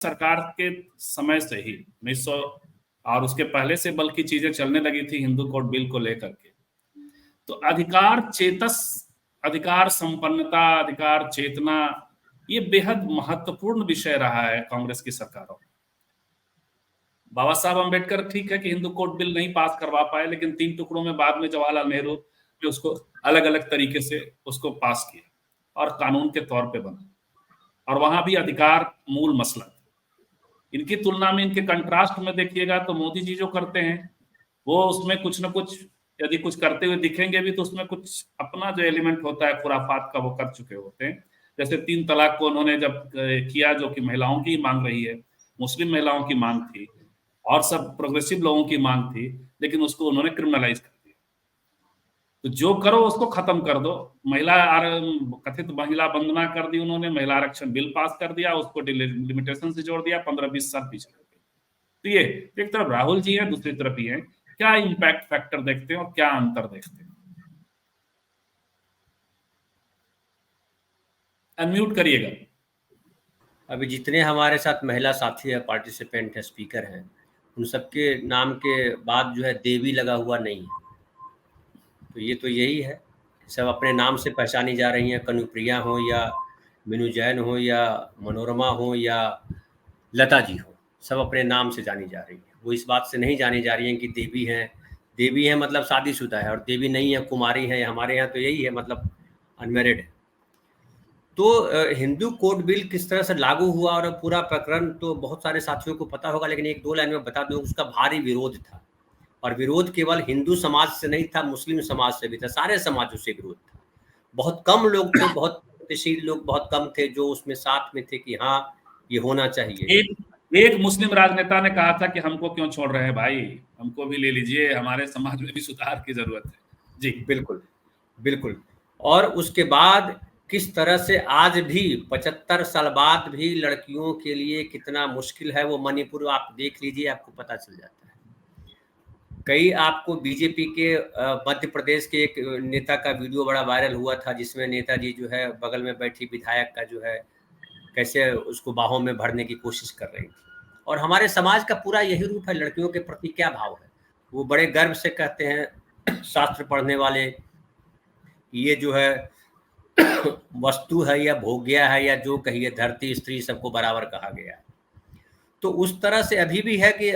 सरकार के समय से ही 1900 और उसके पहले से बल्कि चीजें चलने लगी थी हिंदू कोड बिल को लेकर के। तो अधिकार संपन्नता, अधिकार चेतना, ये बेहद महत्वपूर्ण विषय रहा है कांग्रेस की सरकारों में। बाबा साहब अम्बेडकर ठीक है कि हिंदू कोड बिल नहीं पास करवा पाए, लेकिन 3 टुकड़ों में बाद में जवाहरलाल नेहरू ने उसको अलग अलग तरीके से उसको पास किया और कानून के तौर पे बना, और वहां भी अधिकार मूल मसला था। इनकी तुलना में, इनके कंट्रास्ट में देखिएगा तो मोदी जी जो करते हैं वो उसमें कुछ ना कुछ, यदि कुछ करते हुए दिखेंगे भी तो उसमें कुछ अपना जो एलिमेंट होता है खुराफात का वो कर चुके होते हैं। जैसे 3 तलाक को उन्होंने जब किया, जो कि महिलाओं की मांग रही है, मुस्लिम महिलाओं की मांग थी और सब प्रोग्रेसिव लोगों की मांग थी, लेकिन उसको उन्होंने क्रिमिनलाइज कर दिया। तो जो करो उसको खत्म कर दो। कथित महिला वंदना कर दी उन्होंने, महिला आरक्षण बिल पास कर दिया, उसको लिमिटेशन से जोड़ दिया, 15-20 साल पीछे। तो ये एक तरफ राहुल जी हैं, दूसरी तरफ ये हैं। क्या इंपैक्ट फैक्टर देखते हैं और क्या अंतर देखते हैं? अनम्यूट करिएगा। अभी जितने हमारे साथ महिला साथी है, पार्टिसिपेंट है, स्पीकर हैं, उन सबके नाम के बाद जो है देवी लगा हुआ नहीं है। तो ये तो यही है, सब अपने नाम से पहचानी जा रही हैं। कनुप्रिया हो या मीनू जैन हो या मनोरमा हो या लता जी हो, सब अपने नाम से जानी जा रही हैं। वो इस बात से नहीं जानी जा रही हैं कि देवी हैं। देवी है मतलब शादीशुदा है, और देवी नहीं है कुमारी है। हमारे यहाँ तो यही है, मतलब अनमेरिड है। तो हिंदू कोड बिल किस तरह से लागू हुआ और पूरा प्रकरण तो बहुत सारे साथियों को पता होगा, लेकिन 1-2 लाइन में बता दूं। उसका भारी विरोध था, और विरोध केवल हिंदू समाज से नहीं था, मुस्लिम समाज से भी था, सारे समाजों से विरोध था। बहुत कम लोग थे, बहुत गतिशील लोग बहुत कम थे जो उसमें साथ में थे कि हाँ ये होना चाहिए। एक मुस्लिम राजनेता ने कहा था कि हमको क्यों छोड़ रहे हैं भाई, हमको भी ले लीजिए, हमारे समाज में भी सुधार की जरूरत है। जी बिल्कुल, बिल्कुल। और उसके बाद किस तरह से आज भी 75 साल बाद भी लड़कियों के लिए कितना मुश्किल है, वो मणिपुर आप देख लीजिए, आपको पता चल जाता है। कई आपको बीजेपी के मध्य प्रदेश के एक नेता का वीडियो बड़ा वायरल हुआ था, जिसमें नेताजी जो है बगल में बैठी विधायक का जो है कैसे उसको बाहों में भरने की कोशिश कर रही थी। और हमारे समाज का पूरा यही रूप है, लड़कियों के प्रति क्या भाव है। वो बड़े गर्व से कहते हैं शास्त्र पढ़ने वाले, ये जो है वस्तु है या भोग्या है या जो कहिए, धरती स्त्री सबको बराबर कहा गया है। तो उस तरह से अभी भी है कि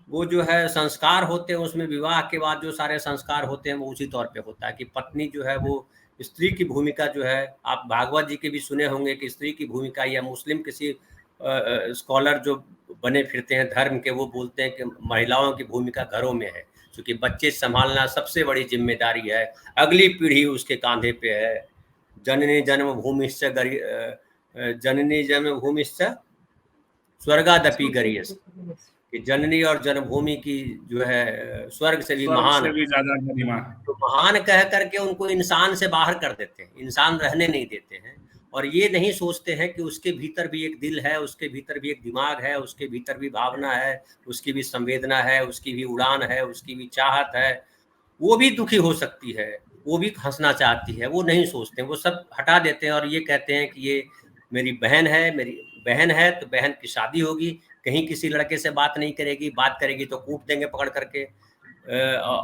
वो जो है संस्कार होते हैं, उसमें विवाह के बाद जो सारे संस्कार होते हैं वो उसी तौर पे होता है कि पत्नी जो है वो स्त्री की भूमिका जो है, आप भागवत जी के भी सुने होंगे कि स्त्री की भूमिका, या मुस्लिम किसी स्कॉलर जो बने फिरते हैं धर्म के, वो बोलते हैं कि महिलाओं की भूमिका घरों में है, क्योंकि बच्चे संभालना सबसे बड़ी जिम्मेदारी है, अगली पीढ़ी उसके कांधे पे है। जननी जन्मभूमिश्च जननी जन्मभूमिश्च स्वर्गादपि गरीयसी, कि जननी और जन्मभूमि की जो है स्वर्ग से भी महान है। ज्यादा गरिमा। तो महान कह करके उनको इंसान से बाहर कर देते हैं, इंसान रहने नहीं देते हैं। और ये नहीं सोचते हैं कि उसके भीतर भी एक दिल है, उसके भीतर भी एक दिमाग है, उसके भीतर भी भावना है, उसकी भी संवेदना है, उसकी भी उड़ान है, उसकी भी चाहत है। वो भी दुखी हो सकती है, वो भी हंसना चाहती है, वो नहीं सोचते, वो सब हटा देते हैं और ये कहते हैं कि ये मेरी बहन है, मेरी बहन है तो बहन की शादी होगी, कहीं किसी लड़के से बात नहीं करेगी, बात करेगी तो कूट देंगे पकड़ करके।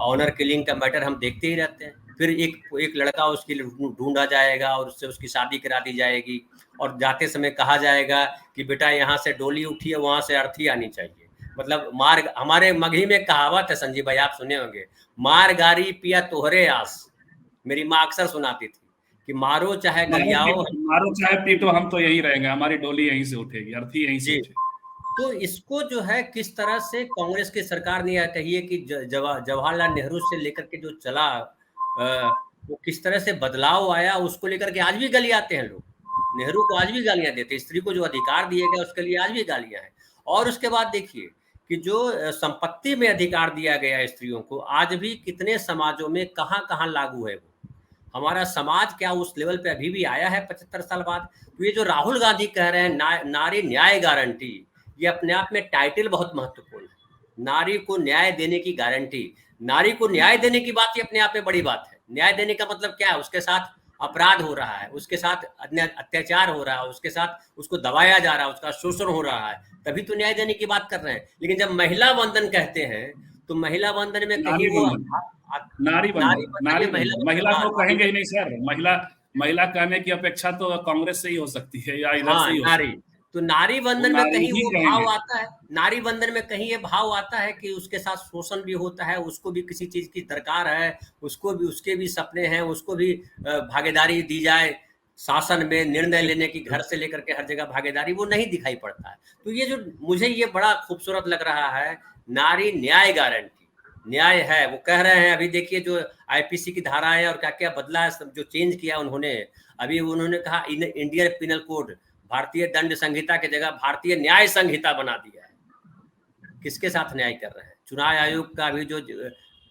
ऑनर किलिंग का मैटर हम देखते ही रहते हैं। फिर एक लड़का उसके लिए ढूंढा जाएगा और उससे उसकी शादी करा दी जाएगी, और जाते समय कहा जाएगा कि बेटा यहाँ से डोली उठी है, वहां से अर्थी आनी चाहिए। मतलब मार, हमारे मगही में कहावत है संजीव भाई, आप सुने होंगे, मार गारी पिया तोहरे आस। मेरी माँ अक्सर सुनाती थी कि मारो चाहे गरियाओ, मारो चाहे पीटो, हम तो यही रहेंगे, हमारी डोली यहीं से उठेगी, अर्थी यहीं से उठेगी। तो इसको जो है किस तरह से कांग्रेस की सरकार ने, या कहिए कि जवाहरलाल नेहरू से लेकर के जो चला, वो किस तरह से बदलाव आया, उसको लेकर के आज भी गालियाते हैं लोग। नेहरू को आज भी गालियां देते हैं, स्त्री को जो अधिकार दिए गए उसके लिए आज भी गालियां हैं। और उसके बाद देखिए कि जो संपत्ति में अधिकार दिया गया स्त्रियों को, आज भी कितने समाजों में कहाँ कहाँ लागू है वो। हमारा समाज क्या उस लेवल पे अभी भी आया है 75 साल बाद? तो ये जो राहुल गांधी कह रहे हैं नारी न्याय गारंटी, ये अपने आप में टाइटल बहुत महत्वपूर्ण है। नारी को न्याय देने की गारंटी, नारी को न्याय देने की बात, ये अपने आप में बड़ी बात है। न्याय देने का मतलब क्या है? उसके साथ अपराध हो रहा है, उसके साथ अत्याचार हो रहा है, उसके साथ उसको दबाया जा रहा है, उसका शोषण हो रहा है, तभी तो न्याय देने की बात कर रहे हैं। लेकिन जब महिला वंदन कहते हैं तो महिला वंदन में कहीं नारी वो बंधन, नारी नारी बंधन, वंदन नारी में महिला बंधन, महिला हाँ तो नारी कहेंगे ही नहीं सर। महिला महिला कहने की अपेक्षा तो कांग्रेस से ही हो सकती है या इधर हाँ से ही हो नारी, सकती है, तो नारी वो बंधन में नारी कहीं ही वो भाव कहेंगे। आता है, नारी बंधन में कहीं ये भाव आता है कि उसके साथ शोषण भी होता है, उसको भी किसी चीज की दरकार है, उसको भी उसके भी सपने हैं, उसको भी भागीदारी दी जाए शासन में, निर्णय लेने की, घर से लेकर के हर जगह भागीदारी, वो नहीं दिखाई पड़ता है। तो ये जो मुझे ये बड़ा खूबसूरत लग रहा है, नारी न्याय गारंटी, न्याय है। वो कह रहे हैं अभी देखिए जो आईपीसी की धारा है और क्या क्या बदला है, सब जो चेंज किया उन्होंने, अभी उन्होंने कहा इंडियन पिनल कोड, भारतीय दंड संहिता की जगह भारतीय न्याय संहिता बना दिया है। किसके साथ न्याय कर रहे हैं? चुनाव आयोग का अभी जो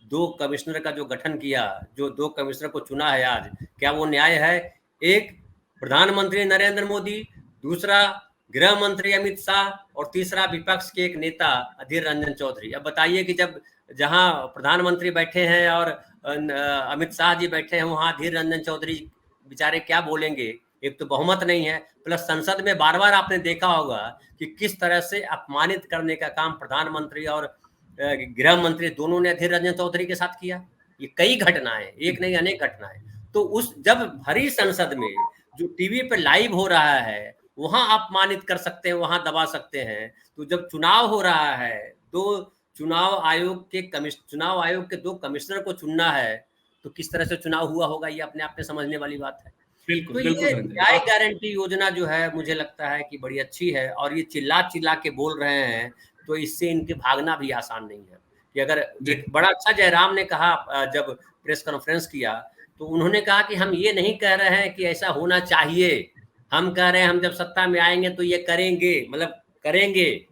2 कमिश्नर का जो गठन किया, जो 2 कमिश्नर को चुना है आज, क्या वो न्याय है? एक प्रधानमंत्री नरेंद्र मोदी, दूसरा गृह मंत्री अमित शाह और तीसरा विपक्ष के एक नेता अधीर रंजन चौधरी। अब बताइए कि जब जहां प्रधानमंत्री बैठे हैं और अमित शाह जी बैठे हैं, वहां अधीर रंजन चौधरी बेचारे क्या बोलेंगे? एक तो बहुमत नहीं है, प्लस संसद में बार बार आपने देखा होगा कि किस तरह से अपमानित करने का काम प्रधानमंत्री और गृह मंत्री दोनों ने अधीर रंजन चौधरी के साथ किया। ये कई घटनाएं, एक नहीं अनेक घटनाएं। तो उस जब भरी संसद में जो टीवी पे लाइव हो रहा है, वहां अपमानित कर सकते हैं, वहां दबा सकते हैं। तो जब चुनाव हो रहा है, चुनाव आयोग के 2 कमिश्नर को चुनना है, तो किस तरह से चुनाव हुआ होगा, ये अपने आप में समझने वाली बात है। तो बिल्कुल बिल्कुल ये धनंजय न्याय आप। गारंटी योजना जो है, मुझे लगता है कि बड़ी अच्छी है, और ये चिल्ला चिल्ला के बोल रहे हैं, तो इससे इनके भागना भी आसान नहीं है। कि अगर जी एक बड़ा अच्छा जयराम ने कहा जब प्रेस कॉन्फ्रेंस किया, तो उन्होंने कहा कि हम ये नहीं कह रहे हैं कि ऐसा होना चाहिए, हम कह रहे हैं हम जब सत्ता में आएंगे तो ये करेंगे, मतलब करेंगे।